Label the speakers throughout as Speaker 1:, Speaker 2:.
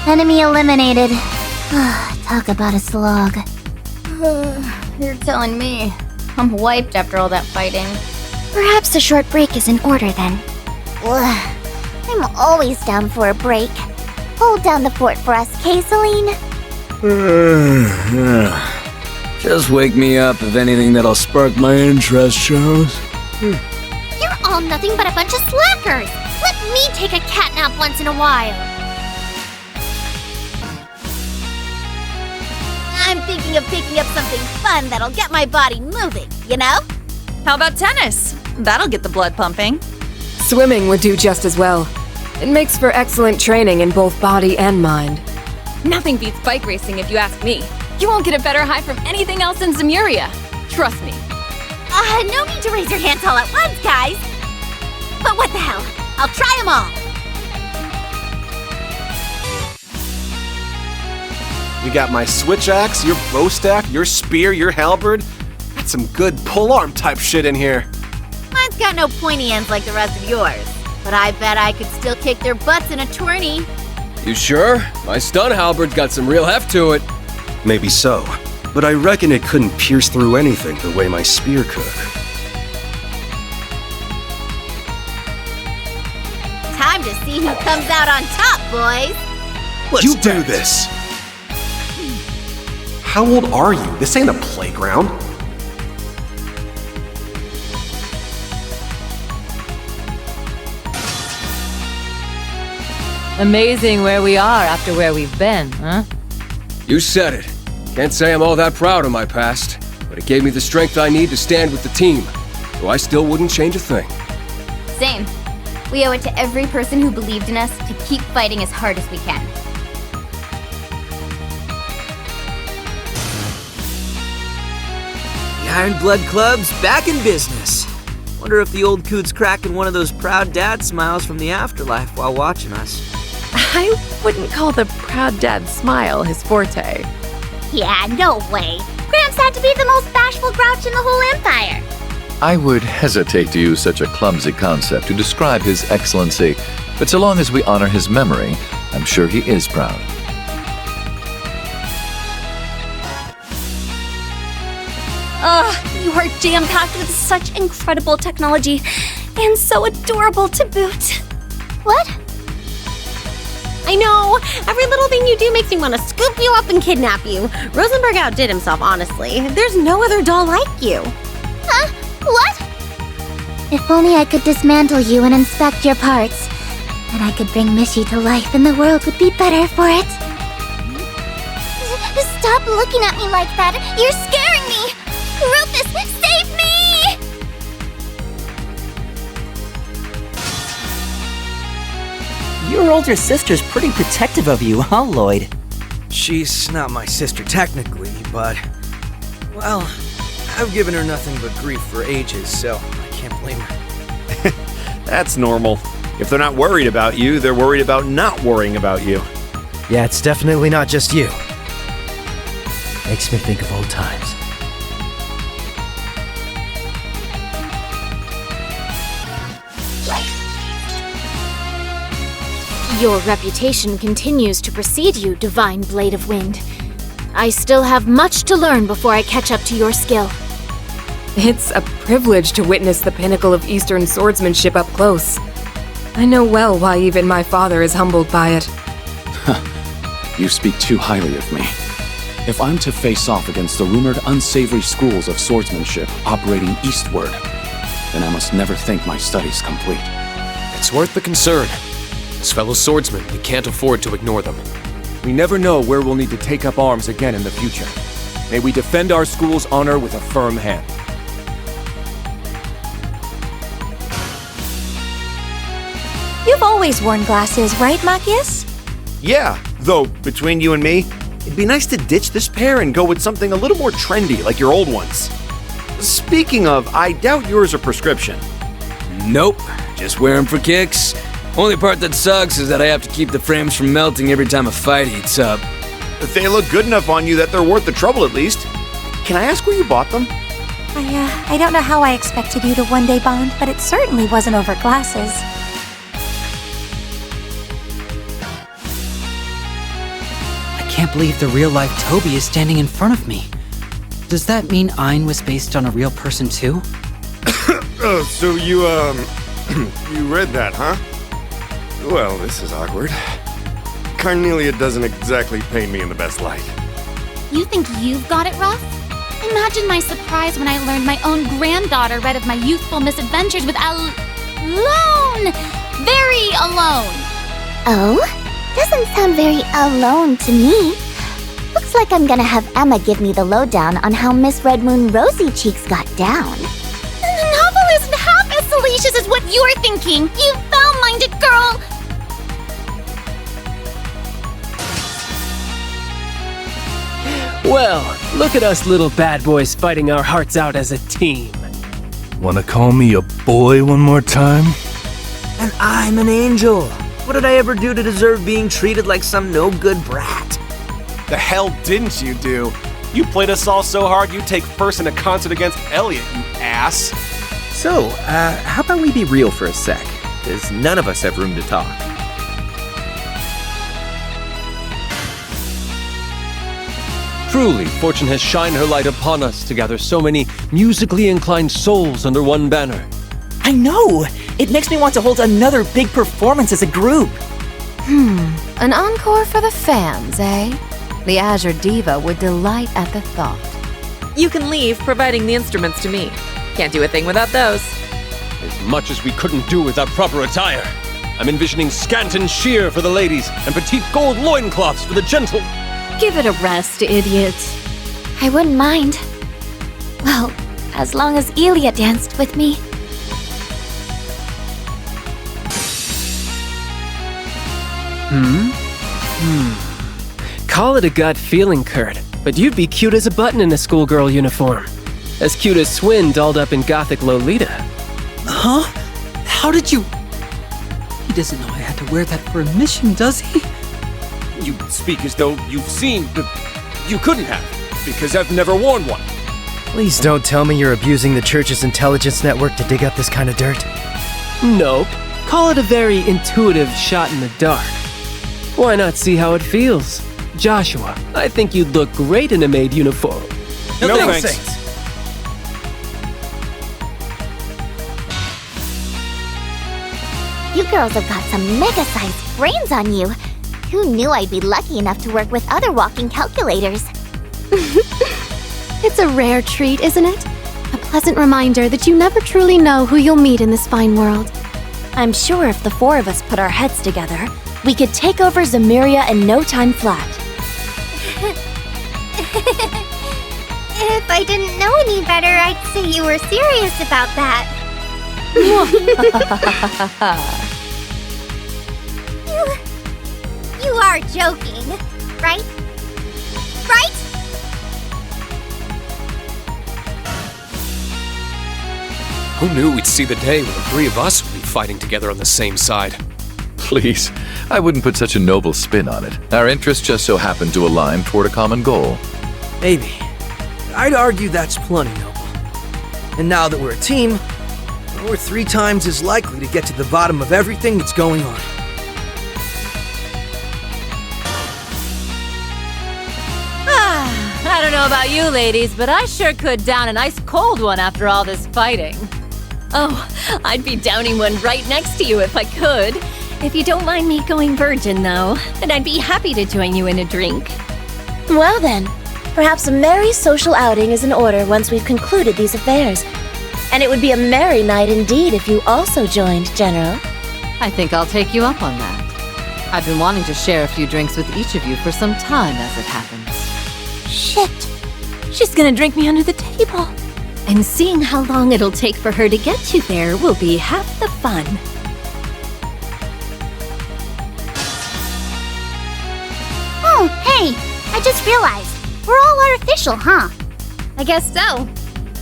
Speaker 1: Enemy eliminated. Talk about a slog.
Speaker 2: You're telling me. I'm wiped after all that fighting.
Speaker 1: Perhaps a short break is in order then. I'm always down for a break. Hold down the fort for us, okay, Celine?
Speaker 3: Just wake me up if anything that'll spark my interest shows.
Speaker 1: You're all nothing but a bunch of slackers! Let me take a catnap once in a while!
Speaker 4: I'm thinking of picking up something fun that'll get my body moving, you know?
Speaker 5: How about tennis? That'll get the blood pumping.
Speaker 6: Swimming would do just as well. It makes for excellent training in both body and mind.
Speaker 7: Nothing beats bike racing if you ask me. You won't get a better high from anything else in Zemuria. Trust me.
Speaker 4: No need to raise your hands all at once, guys. But what the hell? I'll try them all.
Speaker 8: We got my switch axe, your bow staff, your spear, your halberd. That's some good polearm type shit in here.
Speaker 4: Mine's got no pointy ends like the rest of yours. But I bet I could still kick their butts in a tourney.
Speaker 3: You sure? My stun halberd's got some real heft to it.
Speaker 9: Maybe so, but I reckon it couldn't pierce through anything the way my spear could.
Speaker 4: Time to see who comes out on top, boys.
Speaker 8: Let's do this. How old are you? This ain't a playground.
Speaker 10: Amazing where we are after where we've been, huh?
Speaker 3: You said it. Can't say I'm all that proud of my past, but it gave me the strength I need to stand with the team. So I still wouldn't change a thing.
Speaker 2: Same. We owe it to every person who believed in us to keep fighting as hard as we can.
Speaker 11: The Iron Blood Club's back in business. Wonder if the old coot's cracking one of those proud dad smiles from the afterlife while watching us.
Speaker 6: I wouldn't call the proud dad smile his forte.
Speaker 1: Yeah, no way. Gramps had to be the most bashful grouch in the whole empire.
Speaker 12: I would hesitate to use such a clumsy concept to describe His Excellency, but so long as we honor his memory, I'm sure he is proud.
Speaker 13: You are jam-packed with such incredible technology, and so adorable to boot.
Speaker 1: What?
Speaker 14: I know! Every little thing you do makes me want to scoop you up and kidnap you. Rosenberg outdid himself, honestly. There's no other doll like you.
Speaker 1: Huh? What? If only I could dismantle you and inspect your parts. Then I could bring Mishy to life and the world would be better for it. Stop looking at me like that! You're scaring me! Rufus, save me!
Speaker 11: Your older sister's pretty protective of you, huh, Lloyd?
Speaker 15: She's not my sister technically, but... well, I've given her nothing but grief for ages, so I can't blame her.
Speaker 16: That's normal. If they're not worried about you, they're worried about not worrying about you.
Speaker 15: Yeah, it's definitely not just you. Makes me think of old times.
Speaker 17: Your reputation continues to precede you, Divine Blade of Wind. I still have much to learn before I catch up to your skill.
Speaker 6: It's a privilege to witness the pinnacle of Eastern swordsmanship up close. I know well why even my father is humbled by it.
Speaker 18: You speak too highly of me. If I'm to face off against the rumored unsavory schools of swordsmanship operating eastward, then I must never think my studies complete.
Speaker 19: It's worth the concern. As fellow swordsmen, we can't afford to ignore them. We never know where we'll need to take up arms again in the future. May we defend our school's honor with a firm hand.
Speaker 13: You've always worn glasses, right, Machias?
Speaker 16: Yeah, though, between you and me, it'd be nice to ditch this pair and go with something a little more trendy, like your old ones. Speaking of, I doubt yours are prescription.
Speaker 3: Nope, just wear them for kicks. Only part that sucks is that I have to keep the frames from melting every time a fight heats up.
Speaker 16: They look good enough on you that they're worth the trouble at least. Can I ask where you bought them?
Speaker 13: I don't know how I expected you to one day bond, but it certainly wasn't over glasses.
Speaker 20: can't believe the real-life Toby is standing in front of me. Does that mean Ein was based on a real person too?
Speaker 16: So you, you read that, huh? Well, this is awkward. Carnelia doesn't exactly paint me in the best light.
Speaker 2: You think you've got it rough? Imagine my surprise when I learned my own granddaughter read of my youthful misadventures with alone! Very alone!
Speaker 1: Oh? Doesn't sound very alone to me. Looks like I'm gonna have Emma give me the lowdown on how Miss Red Moon Rosy Cheeks got down.
Speaker 2: The novel isn't half as salacious as what you're thinking, you foul-minded girl!
Speaker 21: Well, look at us little bad boys fighting our hearts out as a team.
Speaker 22: Wanna call me a boy one more time?
Speaker 11: And I'm an angel. What did I ever do to deserve being treated like some no-good brat?
Speaker 8: The hell didn't you do? You played us all so hard you'd take first in a concert against Elliot, you ass.
Speaker 23: So, how about we be real for a sec? Because none of us have room to talk.
Speaker 19: Truly, fortune has shined her light upon us to gather so many musically inclined souls under one banner.
Speaker 11: I know! It makes me want to hold another big performance as a group.
Speaker 24: An encore for the fans, eh? The Azure Diva would delight at the thought.
Speaker 6: You can leave, providing the instruments to me. Can't do a thing without those.
Speaker 19: As much as we couldn't do without proper attire. I'm envisioning scant and sheer for the ladies, and petite gold loincloths for the gentle.
Speaker 7: Give it a rest, idiot.
Speaker 1: I wouldn't mind. Well, as long as Elliot danced with me.
Speaker 21: Call it a gut feeling, Kurt, but you'd be cute as a button in a schoolgirl uniform. As cute as Swin dolled up in gothic Lolita.
Speaker 20: Huh? How did you... He doesn't know I had to wear that for a mission, does he?
Speaker 19: You speak as though you've seen, but you couldn't have, because I've never worn one.
Speaker 15: Please don't tell me you're abusing the church's intelligence network to dig up this kind of dirt.
Speaker 21: Nope. Call it a very intuitive shot in the dark. Why not see how it feels? Joshua, I think you'd look great in a maid uniform.
Speaker 8: No thanks.
Speaker 1: You girls have got some mega-sized brains on you. Who knew I'd be lucky enough to work with other walking calculators?
Speaker 13: It's a rare treat, isn't it? A pleasant reminder that you never truly know who you'll meet in this fine world.
Speaker 17: I'm sure if the four of us put our heads together, we could take over Zemuria in no time flat.
Speaker 1: If I didn't know any better, I'd say you were serious about that. You are joking, right? Right?
Speaker 19: Who knew we'd see the day when the three of us would be fighting together on the same side?
Speaker 12: Please, I wouldn't put such a noble spin on it. Our interests just so happen to align toward a common goal.
Speaker 15: Maybe. I'd argue that's plenty noble. And now that we're a team, we're 3 times as likely to get to the bottom of everything that's going on.
Speaker 10: I don't know about you ladies, but I sure could down an ice cold one after all this fighting.
Speaker 7: Oh, I'd be downing one right next to you if I could. If you don't mind me going virgin, though, then I'd be happy to join you in a drink.
Speaker 17: Well then, perhaps a merry social outing is in order once we've concluded these affairs. And it would be a merry night indeed if you also joined, General.
Speaker 10: I think I'll take you up on that. I've been wanting to share a few drinks with each of you for some time as it happens.
Speaker 7: Shit! She's gonna drink me under the table. And seeing how long it'll take for her to get you there will be half the fun.
Speaker 1: Oh, hey! I just realized. We're all artificial, huh?
Speaker 2: I guess so.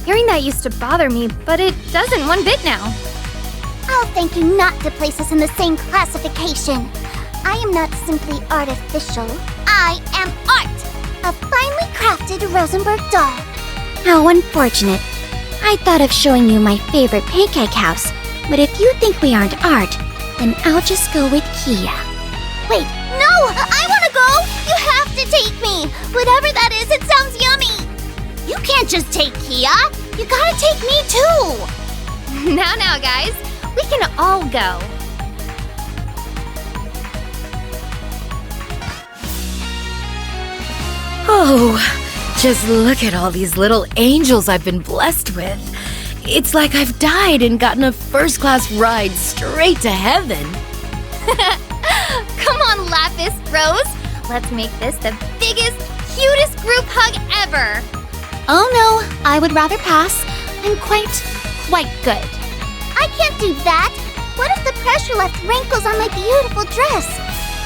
Speaker 2: Hearing that used to bother me, but it doesn't one bit now.
Speaker 1: I'll thank you not to place us in the same classification. I am not simply artificial. I am art! A finely crafted Rosenberg doll. How unfortunate. I thought of showing you my favorite pancake house, but if you think we aren't art, then I'll just go with Kia. Wait, no! I want to go go? You have to take me! Whatever that is, it sounds yummy! You can't just take Kia! You gotta take me too!
Speaker 2: Now, guys. We can all go.
Speaker 24: Oh, just look at all these little angels I've been blessed with. It's like I've died and gotten a first-class ride straight to heaven.
Speaker 2: Come on, Lapis, Rose. Let's make this the biggest, cutest group hug ever. Oh no, I would rather pass. I'm quite good.
Speaker 1: I can't do that! What if the pressure left wrinkles on my beautiful dress?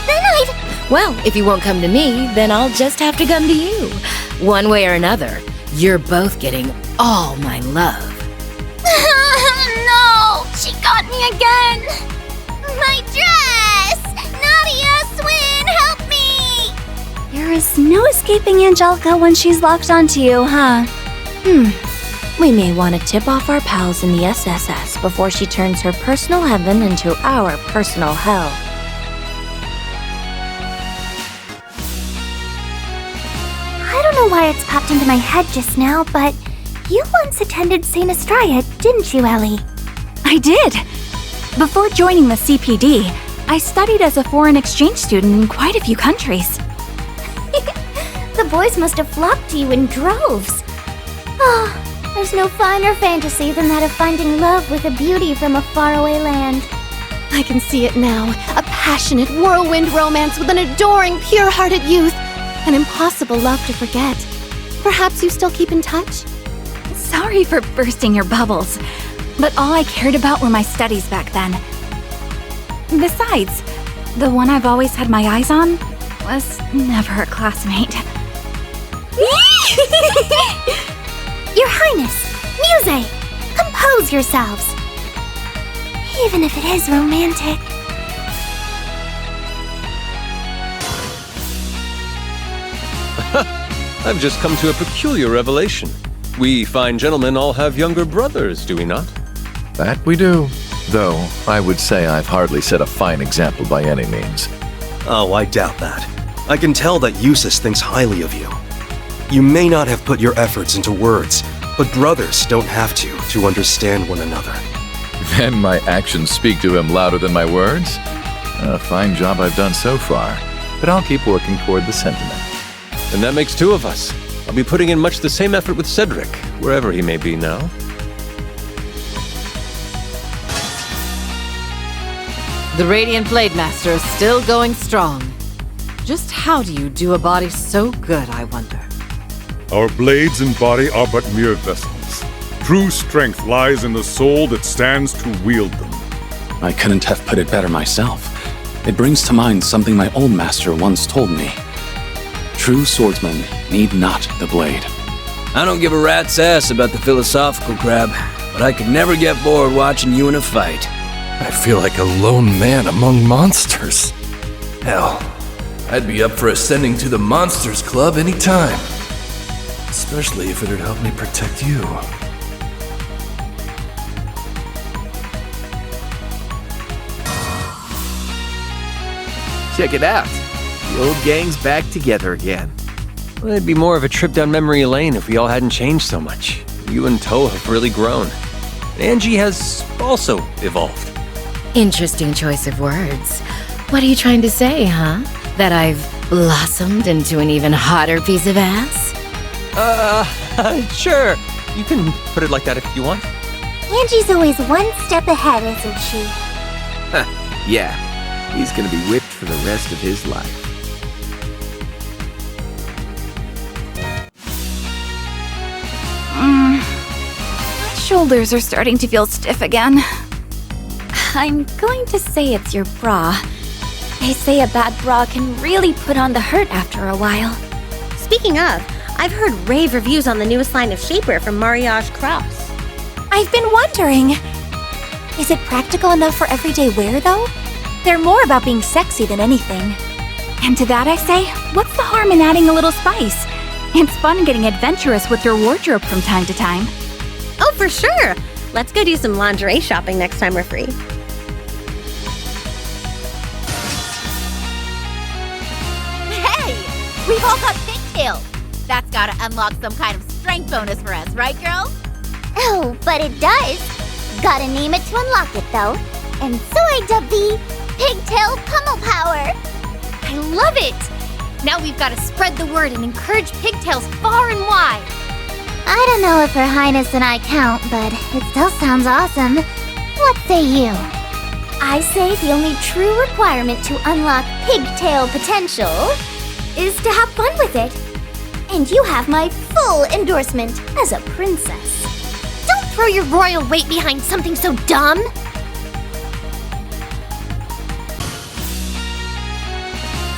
Speaker 1: Then I'd...
Speaker 24: Well, if you won't come to me, then I'll just have to come to you. One way or another, you're both getting all my love.
Speaker 1: No! She got me again! My dress! Nadia, Swin, help me!
Speaker 13: There is no escaping Angelica when she's locked onto you, huh?
Speaker 17: We may want to tip off our pals in the SSS before she turns her personal heaven into our personal hell.
Speaker 1: I don't know why it's popped into my head just now, but you once attended St. Estrella, didn't you, Ellie?
Speaker 4: I did! Before joining the CPD, I studied as a foreign exchange student in quite a few countries.
Speaker 1: The boys must have flocked to you in droves. Oh, there's no finer fantasy than that of finding love with a beauty from a faraway land.
Speaker 2: I can see it now. A passionate whirlwind romance with an adoring, pure-hearted youth. An impossible love to forget. Perhaps you still keep in touch?
Speaker 4: Sorry for bursting your bubbles, but all I cared about were my studies back then. Besides, the one I've always had my eyes on was never a classmate.
Speaker 1: Your Highness, Muse, compose yourselves. Even if it is romantic.
Speaker 3: I've just come to a peculiar revelation. We fine gentlemen all have younger brothers, do we not?
Speaker 12: That we do. Though, I would say I've hardly set a fine example by any means.
Speaker 8: Oh, I doubt that. I can tell that Eustace thinks highly of you. You may not have put your efforts into words, but brothers don't have to understand one another.
Speaker 12: Then my actions speak to him louder than my words? A fine job I've done so far, but I'll keep working toward the sentiment.
Speaker 3: And that makes two of us. I'll be putting in much the same effort with Cedric, wherever he may be now.
Speaker 10: The Radiant Blade Master is still going strong. Just how do you do a body so good, I wonder?
Speaker 5: Our blades and body are but mere vessels. True strength lies in the soul that stands to wield them.
Speaker 18: I couldn't have put it better myself. It brings to mind something my old master once told me. True swordsmen need not the blade.
Speaker 11: I don't give a rat's ass about the philosophical crap, but I could never get bored watching you in a fight.
Speaker 22: I feel like a lone man among monsters. Hell, I'd be up for ascending to the Monsters Club anytime. Especially if it'd help me protect you.
Speaker 23: Check it out. The old gang's back together again.
Speaker 3: Well, it'd be more of a trip down memory lane if we all hadn't changed so much. You and Toe have really grown. And Angie has also evolved.
Speaker 24: Interesting choice of words. What are you trying to say, huh? That I've blossomed into an even hotter piece of ass?
Speaker 3: Sure. You can put it like that if you want.
Speaker 1: Angie's always one step ahead, isn't she?
Speaker 23: Yeah, he's gonna be whipped for the rest of his life.
Speaker 4: My shoulders are starting to feel stiff again. I'm going to say it's your bra. They say a bad bra can really put on the hurt after a while.
Speaker 9: Speaking of, I've heard rave reviews on the newest line of shapewear from Mariage Krauss.
Speaker 4: I've been wondering, is it practical enough for everyday wear, though? They're more about being sexy than anything. And to that I say, what's the harm in adding a little spice? It's fun getting adventurous with your wardrobe from time to time.
Speaker 9: Oh, for sure! Let's go do some lingerie shopping next time we're free.
Speaker 2: We've all got pigtails. That's gotta unlock some kind of strength bonus for us, right, girls?
Speaker 1: Oh, but it does. Gotta name it to unlock it, though. And so I dubbed the Pigtail Pummel Power.
Speaker 2: I love it! Now we've gotta spread the word and encourage pigtails far and wide.
Speaker 1: I don't know if Her Highness and I count, but it still sounds awesome. What say you?
Speaker 13: I say the only true requirement to unlock pigtail potential is to have fun with it. And you have my full endorsement as a princess.
Speaker 2: Don't throw your royal weight behind something so dumb!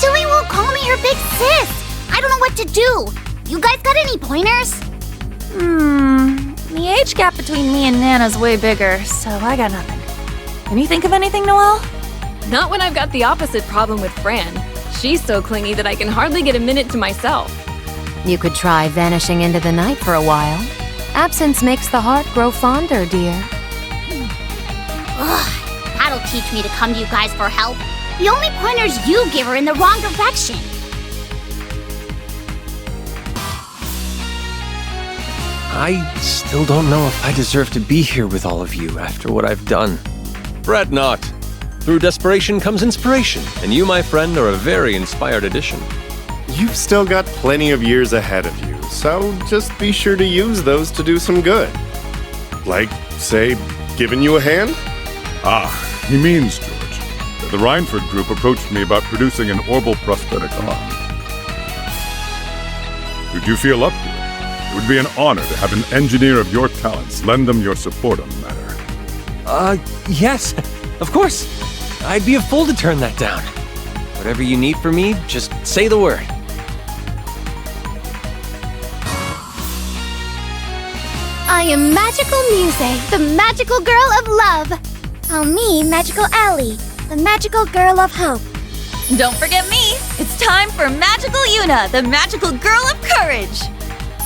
Speaker 1: Joey won't call me her big sis! I don't know what to do! You guys got any pointers?
Speaker 4: The age gap between me and Nana's way bigger, so I got nothing. Can you think of anything, Noel?
Speaker 6: Not when I've got the opposite problem with Fran. She's so clingy that I can hardly get a minute to myself.
Speaker 14: You could try vanishing into the night for a while. Absence makes the heart grow fonder, dear.
Speaker 1: Ugh, that'll teach me to come to you guys for help. The only pointers you give are in the wrong direction.
Speaker 21: I still don't know if I deserve to be here with all of you after what I've done.
Speaker 16: Fret not. Through desperation comes inspiration, and you, my friend, are a very inspired addition.
Speaker 20: You've still got plenty of years ahead of you, so just be sure to use those to do some good.
Speaker 5: Like, say, giving you a hand? Ah, he means, George. The Reinford group approached me about producing an orbal prosthetic arm. Would you feel up to it? It would be an honor to have an engineer of your talents lend them your support on the matter.
Speaker 21: Yes, of course. I'd be a fool to turn that down. Whatever you need from me, just say the word.
Speaker 13: I am Magical Muse, the magical girl of love. Call me Magical Ally, the magical girl of hope.
Speaker 4: Don't forget me! It's time for Magical Juna, the magical girl of courage!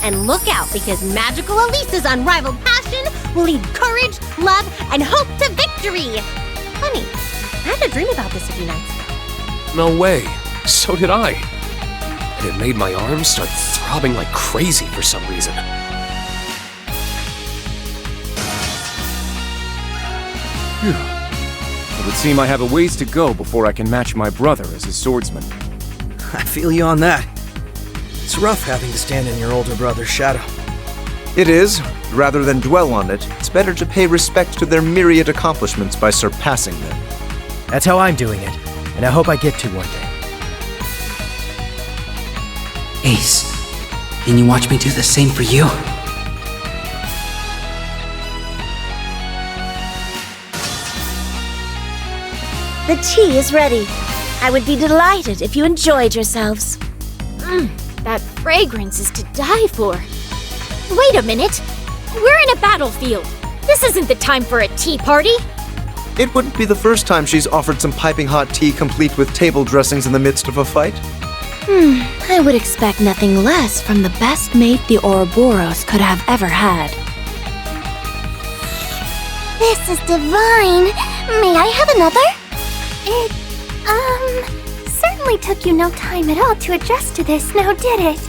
Speaker 9: And look out, because Magical Alisa's unrivaled passion will lead courage, love, and hope to victory! Funny, I had a dream about this a few nights ago.
Speaker 19: No way. So did I. And it made my arms start throbbing like crazy for some reason. Phew. It would seem I have a ways to go before I can match my brother as a swordsman.
Speaker 15: I feel you on that. It's rough having to stand in your older brother's shadow.
Speaker 11: It is. Rather than dwell on it, it's better to pay respect to their myriad accomplishments by surpassing them.
Speaker 15: That's how I'm doing it, and I hope I get to one day.
Speaker 25: Ace, can you watch me do the same for you?
Speaker 17: The tea is ready. I would be delighted if you enjoyed yourselves.
Speaker 2: That fragrance is to die for. Wait a minute. We're in a battlefield. This isn't the time for a tea party.
Speaker 11: It wouldn't be the first time she's offered some piping hot tea complete with table dressings in the midst of a fight.
Speaker 17: I would expect nothing less from the best mate the Ouroboros could have ever had.
Speaker 1: This is divine. May I have another? It, certainly took you no time at all to adjust to this, now did it?